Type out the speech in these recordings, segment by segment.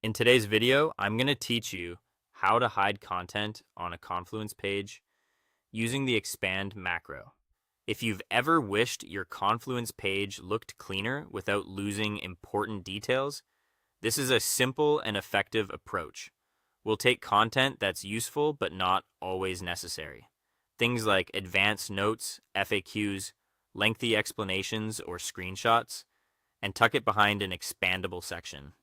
In today's video, I'm going to teach you how to hide content on a Confluence page using the expand macro. If you've ever wished your Confluence page looked cleaner without losing important details, this is a simple and effective approach. We'll take content that's useful but not always necessary. Things like advanced notes, FAQs, lengthy explanations, or screenshots, and tuck it behind an expandable section.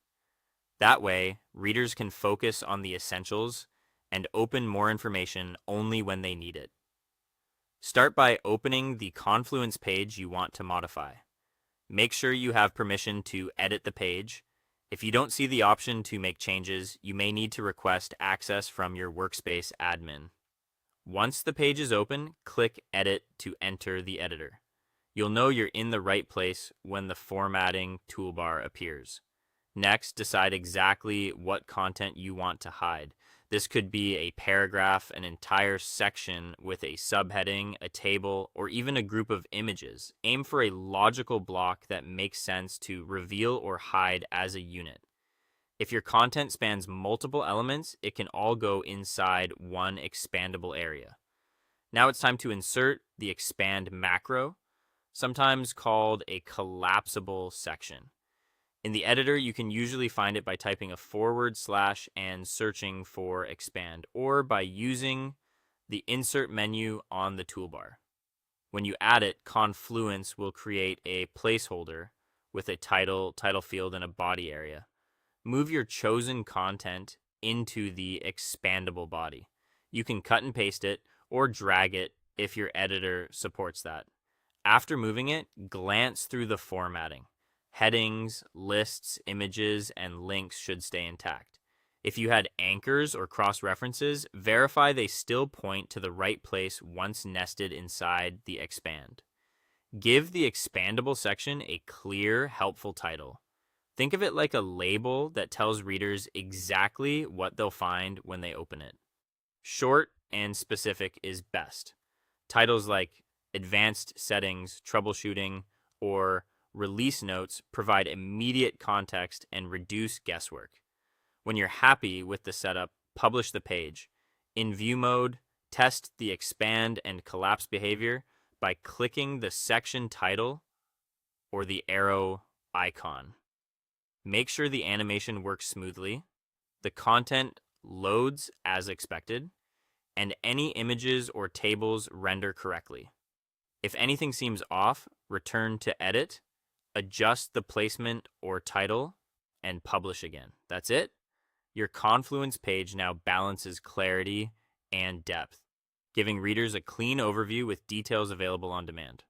That way, readers can focus on the essentials and open more information only when they need it. Start by opening the Confluence page you want to modify. Make sure you have permission to edit the page. If you don't see the option to make changes, you may need to request access from your workspace admin. Once the page is open, click Edit to enter the editor. You'll know you're in the right place when the formatting toolbar appears. Next, decide exactly what content you want to hide. This could be a paragraph, an entire section with a subheading, a table, or even a group of images. Aim for a logical block that makes sense to reveal or hide as a unit. If your content spans multiple elements, it can all go inside one expandable area. Now it's time to insert the expand macro, sometimes called a collapsible section. In the editor, you can usually find it by typing a / and searching for expand, or by using the insert menu on the toolbar. When you add it, Confluence will create a placeholder with a title field, and a body area. Move your chosen content into the expandable body. You can cut and paste it or drag it if your editor supports that. After moving it, glance through the formatting. Headings, lists, images, and links should stay intact. If you had anchors or cross-references, verify they still point to the right place once nested inside the expand. Give the expandable section a clear, helpful title. Think of it like a label that tells readers exactly what they'll find when they open it. Short and specific is best. Titles like Advanced Settings, Troubleshooting, or Release Notes provide immediate context and reduce guesswork. When you're happy with the setup, publish the page. In view mode, test the expand and collapse behavior by clicking the section title or the arrow icon. Make sure the animation works smoothly, the content loads as expected, and any images or tables render correctly. If anything seems off, return to Edit, adjust the placement or title, and publish again. That's it. Your Confluence page now balances clarity and depth, giving readers a clean overview with details available on demand.